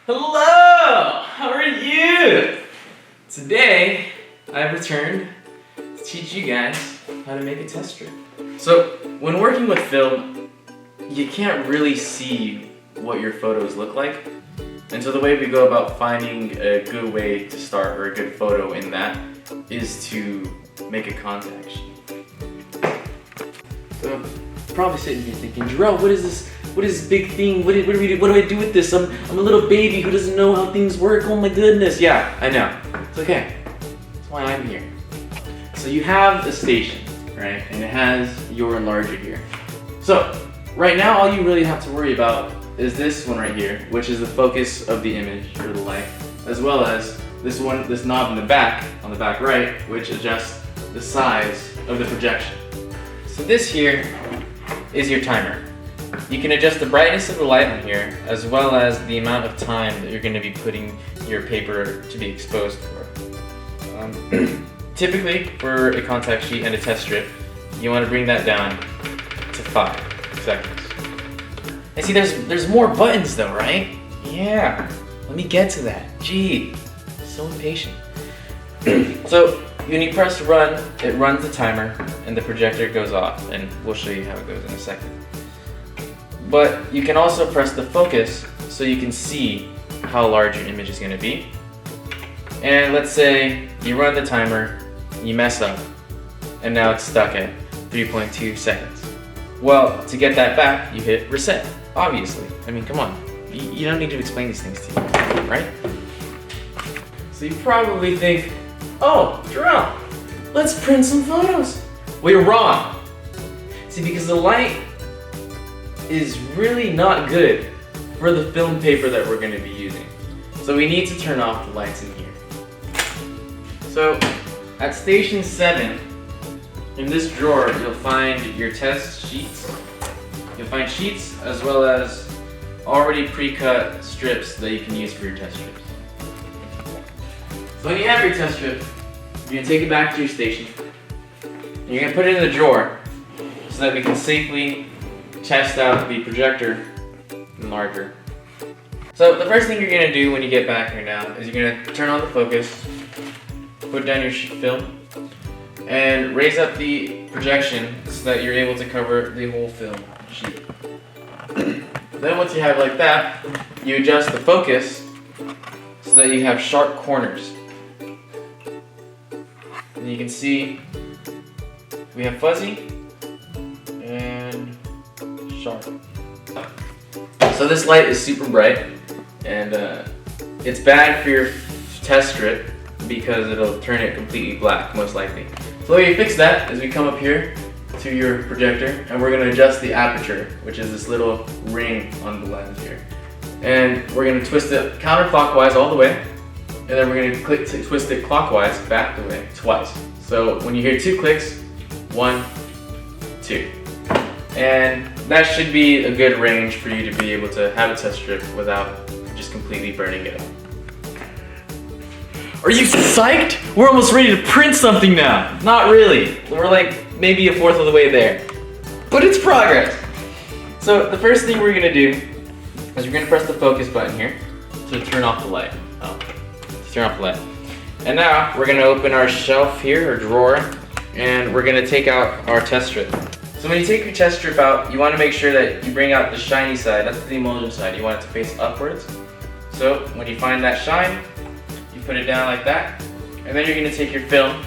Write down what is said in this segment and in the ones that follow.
Hello! How are you? Today, I've returned to teach you guys how to make a test strip. So, when working with film, you can't really see what your photos look like. And so the way we go about finding a good way to start or a good photo in that is to make a contact sheet. So, you're probably sitting here thinking, Jourieal, what is this? What is this big thing? What do I do with this? I'm a little baby who doesn't know how things work. Oh my goodness. Yeah, I know. It's okay. That's why I'm here. So you have a station, right? And it has your enlarger here. So right now, all you really have to worry about is this one right here, which is the focus of the image or the light, as well as this one, this knob in the back, on the back right, which adjusts the size of the projection. So this here is your timer. You can adjust the brightness of the light on here, as well as the amount of time that you're going to be putting your paper to be exposed for. Typically, for a contact sheet and a test strip, you want to bring that down to 5 seconds. And see, there's more buttons though, right? Yeah, let me get to that. Gee, so impatient. So, when you press run, it runs the timer, and the projector goes off, and we'll show you how it goes in a second. But you can also press the focus so you can see how large your image is going to be. And let's say you run the timer, you mess up, and now it's stuck at 3.2 seconds. Well, to get that back, you hit reset, obviously. I mean, come on. You don't need to explain these things to you, right? So you probably think, oh, Jourieal, let's print some photos. Well, you're wrong. See, because the light is really not good for the film paper that we're going to be using. So we need to turn off the lights in here. So at station 7, in this drawer, you'll find your test sheets. You'll find sheets as well as already pre-cut strips that you can use for your test strips. So when you have your test strip, you're going to take it back to your station. And you're going to put it in the drawer so that we can safely test out the projector enlarger. So the first thing you're going to do when you get back here now is you're going to turn on the focus, put down your film, and raise up the projection so that you're able to cover the whole film sheet. Then once you have it like that, you adjust the focus so that you have sharp corners. And you can see we have fuzzy and sharp. So this light is super bright, and it's bad for your test strip because it'll turn it completely black, most likely. So the way you fix that is we come up here to your projector, and we're going to adjust the aperture, which is this little ring on the lens here. And we're going to twist it counterclockwise all the way, and then we're going to twist it clockwise back the way twice. So when you hear 2 clicks, 1, 2. And that should be a good range for you to be able to have a test strip without just completely burning it up. Are you psyched? We're almost ready to print something now. Not really. We're like maybe 1/4 of the way there. But it's progress. So the first thing we're gonna do is we're gonna press the focus button here to turn off the light. And now we're gonna open our shelf here, or drawer, and we're gonna take out our test strip. So when you take your test strip out, you want to make sure that you bring out the shiny side. That's the emulsion side. You want it to face upwards. So when you find that shine, you put it down like that. And then you're going to take your film.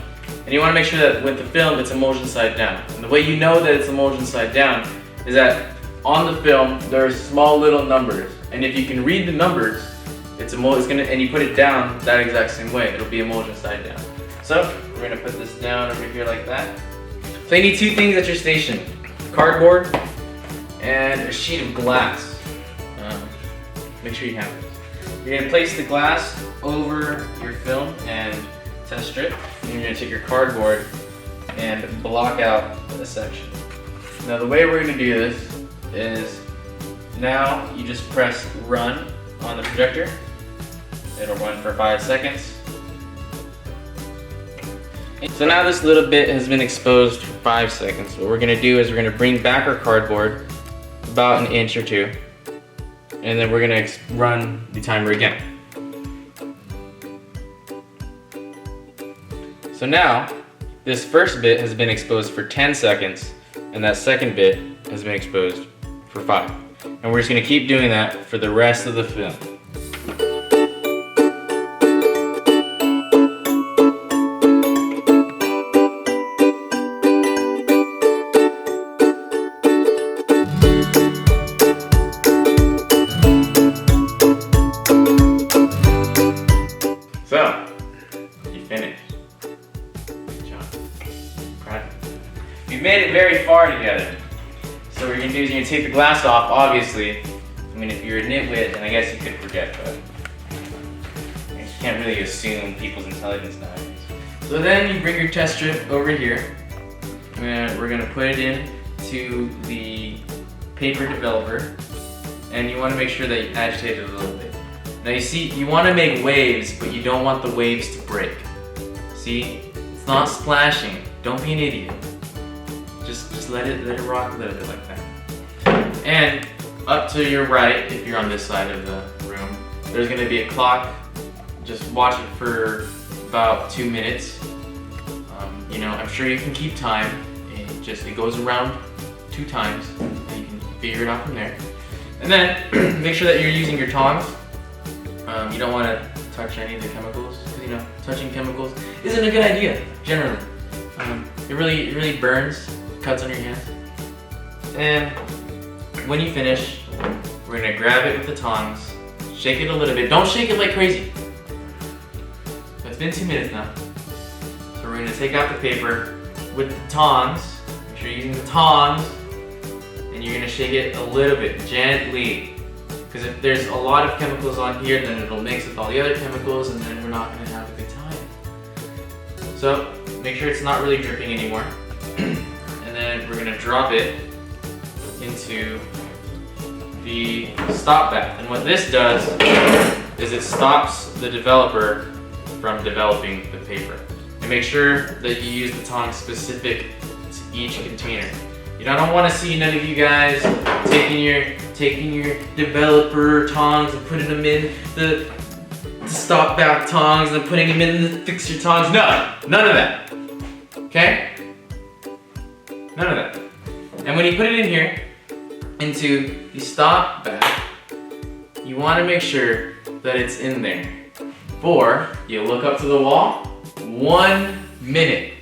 And you want to make sure that with the film, it's emulsion side down. And the way you know that it's emulsion side down is that on the film, there are small little numbers. And if you can read the numbers, and you put it down that exact same way, it'll be emulsion side down. So we're going to put this down over here like that. So you need 2 things at your station: cardboard and a sheet of glass. Make sure you have it. You're going to place the glass over your film and test strip. And you're going to take your cardboard and block out a section. Now the way we're going to do this is, now you just press run on the projector. It'll run for 5 seconds. So now this little bit has been exposed for 5 seconds. What we're going to do is we're going to bring back our cardboard about 1 inch or 2. And then we're gonna run the timer again. So now, this first bit has been exposed for 10 seconds, and that second bit has been exposed for 5. And we're just gonna keep doing that for the rest of the film. So, you finished. Good job. Proud of you. We've made it very far together. So what you're gonna do is you're gonna take the glass off, obviously. I mean, if you're a nitwit, then I guess you could forget, but you can't really assume people's intelligence nowadays. So then you bring your test strip over here, and we're gonna put it in to the paper developer, and you wanna make sure that you agitate it a little bit. Now you see, you wanna make waves, but you don't want the waves to break. See, it's not splashing. Don't be an idiot. Just let it rock a little bit like that. And up to your right, if you're on this side of the room, there's gonna be a clock. Just watch it for about 2 minutes. You know, I'm sure you can keep time. It goes around 2 times, and you can figure it out from there. And then make sure that you're using your tongs. You don't want to touch any of the chemicals, because you know, touching chemicals isn't a good idea, generally. It really burns, cuts on your hands. And when you finish, we're gonna grab it with the tongs, shake it a little bit. Don't shake it like crazy. It's been 2 minutes now. So we're gonna take out the paper with the tongs. Make sure you're using the tongs, and you're gonna shake it a little bit, gently. Because if there's a lot of chemicals on here, then it'll mix with all the other chemicals, and then we're not gonna have a good time. So make sure it's not really dripping anymore. And then we're gonna drop it into the stop bath. And what this does is it stops the developer from developing the paper. And make sure that you use the tongs specific to each container. You know, I don't want to see none of you guys taking your developer tongs and putting them in the stop bath tongs and putting them in the fixer tongs. No, none of that. Okay? None of that. And when you put it in here, into the stop bath, you want to make sure that it's in there. You look up to the wall, 1 minute.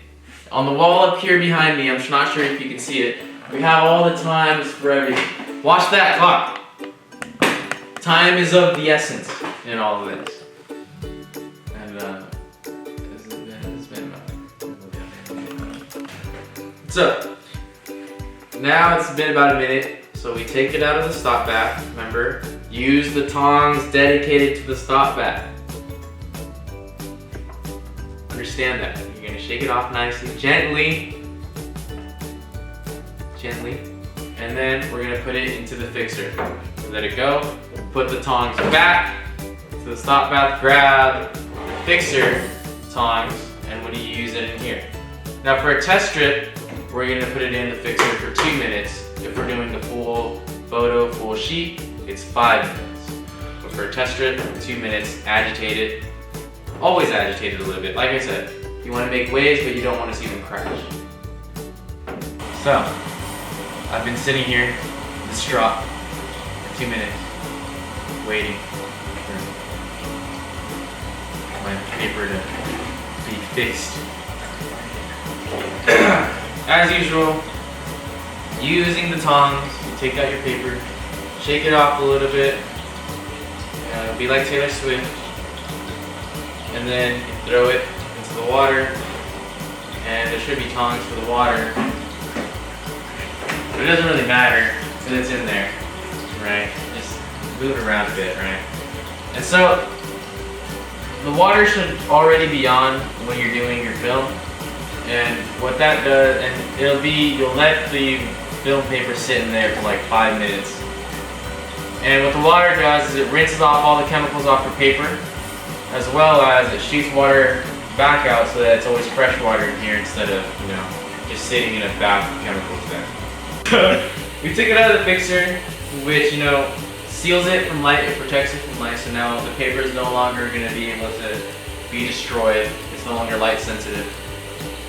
On the wall up here behind me, I'm not sure if you can see it, we have all the times for everything. Watch that clock. Time is of the essence in all of this. And it's been about. So, now it's been about a minute, so we take it out of the stop bath. Remember, use the tongs dedicated to the stop bath. Understand that. You're gonna shake it off nicely, gently, and then we're gonna put it into the fixer. Let it go, put the tongs back to the stop bath, grab the fixer tongs, and when you use it in here. Now for a test strip, we're gonna put it in the fixer for 2 minutes. If we're doing the full photo, full sheet, it's 5 minutes. But for a test strip, 2 minutes, agitate it. Always agitate it a little bit. Like I said, you want to make waves, but you don't want to see them crash. So, I've been sitting here, distraught, for 2 minutes, waiting for my paper to be fixed. As usual, using the tongs, you take out your paper, shake it off a little bit, be like Taylor Swift, and then you throw it into the water, and there should be tongs for the water, but it doesn't really matter because it's in there, right? Just move it around a bit, right? And so the water should already be on when you're doing your film, and what that does, and you'll let the film paper sit in there for like 5 minutes. And what the water does is it rinses off all the chemicals off the paper, as well as it shoots water back out so that it's always fresh water in here instead of, just sitting in a bath of chemicals there. We took it out of the fixer, which, seals it from light, it protects it from light, so now the paper is no longer going to be able to be destroyed. It's no longer light sensitive.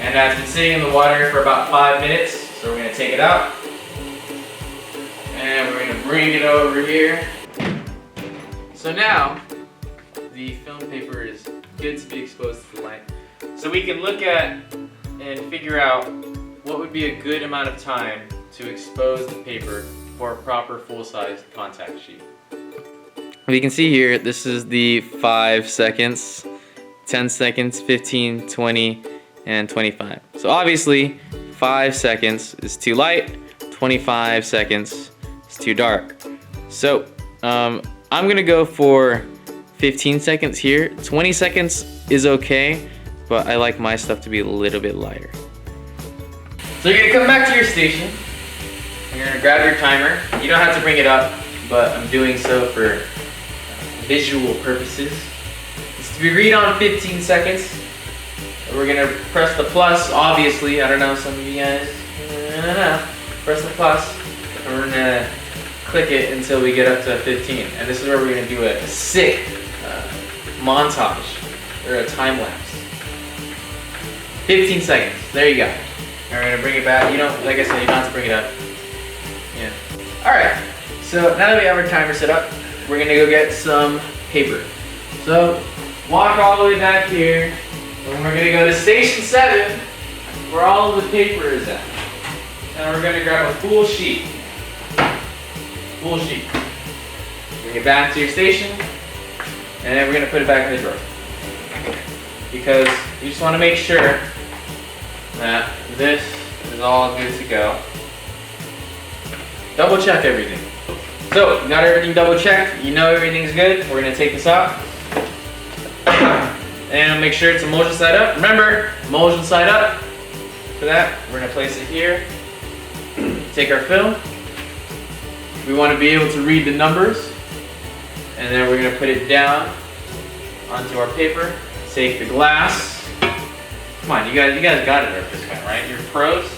And it's been sitting in the water for about 5 minutes, so we're going to take it out. And we're going to bring it over here. So now, the film paper is good to be exposed to the light. So we can look at and figure out what would be a good amount of time to expose the paper for a proper full-size contact sheet. You can see here, this is the 5 seconds, 10 seconds, 15, 20, and 25. So obviously, 5 seconds is too light, 25 seconds is too dark. So I'm gonna go for 15 seconds here. 20 seconds is okay, but I like my stuff to be a little bit lighter. So you're gonna come back to your station. You're gonna grab your timer. You don't have to bring it up, but I'm doing so for visual purposes. It's to be read on 15 seconds. We're gonna press the plus, obviously. I don't know, some of you guys, I don't know. Press the plus, and we're gonna click it until we get up to 15. And this is where we're gonna do a sick montage, or a time lapse. 15 seconds, there you go. And we're gonna bring it back. You don't, like I said, you don't have to bring it up. Yeah. Alright, so now that we have our timer set up, we're gonna go get some paper. So, walk all the way back here, and we're gonna go to station 7, where all of the paper is at. And we're gonna grab a full sheet. Full sheet. Bring it back to your station, and then we're gonna put it back in the drawer. Because you just wanna make sure that this is all good to go. Double check everything. So, you got everything double checked, you know everything's good. We're gonna take this out. And make sure it's emulsion side up. Remember, emulsion side up. For that, we're gonna place it here. Take our film. We wanna be able to read the numbers. And then we're gonna put it down onto our paper. Take the glass. Come on, you guys got it at this point, right? You're pros,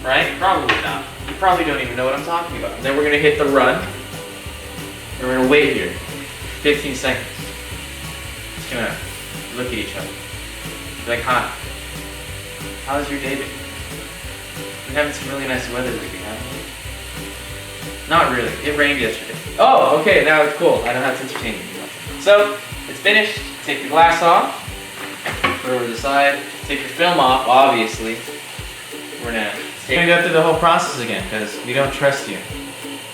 right? Probably not. You probably don't even know what I'm talking about. And then we're gonna hit the run. And we're gonna wait here, 15 seconds. Just gonna look at each other. Be like, hi, how's your day been? We're having some really nice weather lately, haven't we? Not really, it rained yesterday. Oh, okay, now it's cool. I don't have to entertain you anymore. So, it's finished. Take the glass off. Put it over the side. Take your film off, obviously. We're gonna go through the whole process again, because we don't trust you.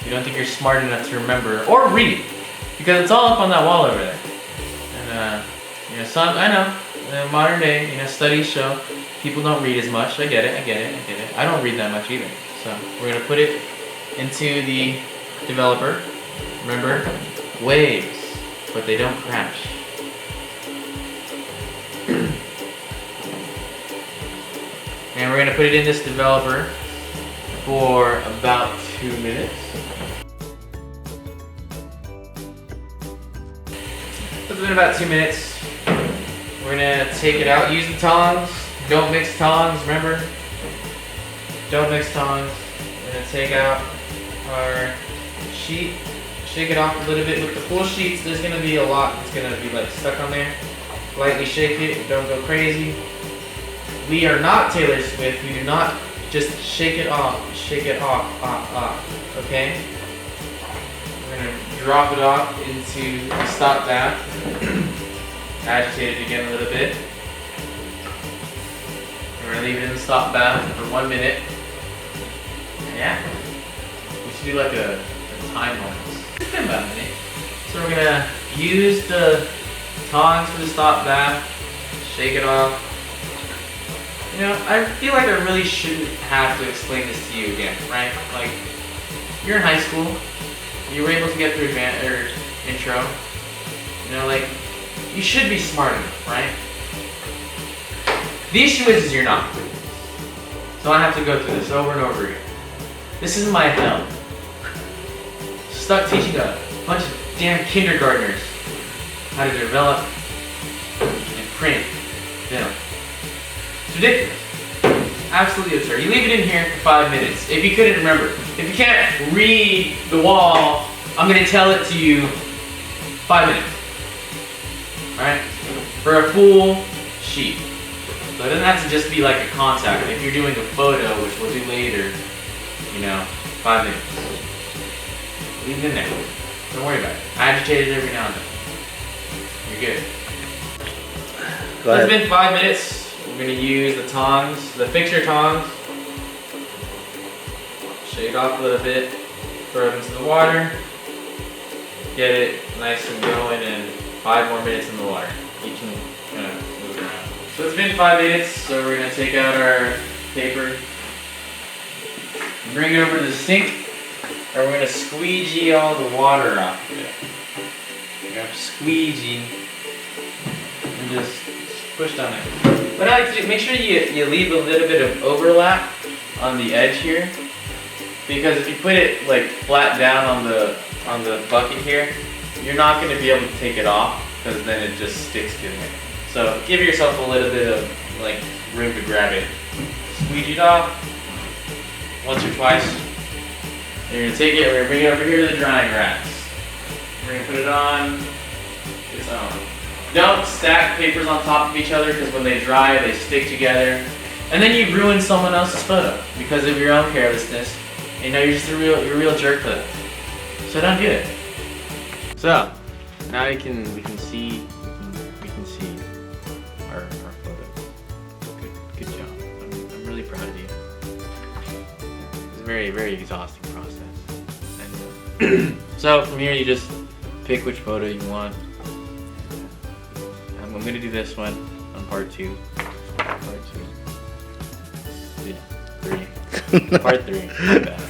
We don't think you're smart enough to remember or read, because it's all up on that wall over there. And you know, I know, in modern day, you know, studies show people don't read as much. I get it. I don't read that much either. So we're gonna put it into the developer. Remember, waves, but they don't crash. And we're gonna put it in this developer for about 2 minutes. It's been about 2 minutes. We're gonna take it out. Use the tongs. Don't mix tongs, remember? Don't mix tongs. We're gonna take out our sheet. Shake it off a little bit. With the full sheets, there's gonna be a lot that's gonna be like stuck on there. Lightly shake it, don't go crazy. We are not Taylor Swift. We do not just shake it off, okay? We're gonna drop it off into a stop bath. Agitate it again a little bit. We're gonna leave it in the stop bath for 1 minute. Yeah. We should do like a time on this. It's been about a minute. So we're gonna use the tongs for the stop bath, shake it off. You know, I feel like I really shouldn't have to explain this to you again, right? Like, you're in high school, you were able to get through intro. You know, like, you should be smart enough, right? The issue is you're not. So I have to go through this over and over again. This is my hell. Stuck teaching a bunch of damn kindergartners how to develop and print film. It's ridiculous. Absolutely absurd. You leave it in here for 5 minutes. If you couldn't remember, if you can't read the wall I'm gonna tell it to you 5 minutes. Alright? For a full sheet. So it doesn't have to just be like a contact. If you're doing a photo, which we'll do later, 5 minutes. Leave it in there. Don't worry about it. Agitate it every now and then. You're good. So it's been 5 minutes. We're gonna use the tongs, the fixture tongs. Shake off a little bit. Throw it into the water. Get it nice and going in 5 more minutes in the water. You can kind of move it around. So it's been 5 minutes, so we're gonna take out our paper, bring it over to the sink, and we're gonna squeegee all the water off of it. You're gonna squeegee and just push on it. But I like to do, make sure you leave a little bit of overlap on the edge here, because if you put it like flat down on the bucket here, you're not going to be able to take it off, because then it just sticks to it. So give yourself a little bit of like room to grab it. Squeegee it off once or twice. And you're going to take it, we're going to bring it over here to the drying racks. We're going to put it on its own. Don't stack papers on top of each other, because when they dry, they stick together. And then you ruin someone else's photo because of your own carelessness. You're just a real jerk for that. So don't do it. So now we can see our photo. Good job. I'm really proud of you. It's a very, very exhausting process. And so from here you just pick which photo you want. I'm gonna do this one on part 2. Part 2. Yeah, 3. Part 3. My bad.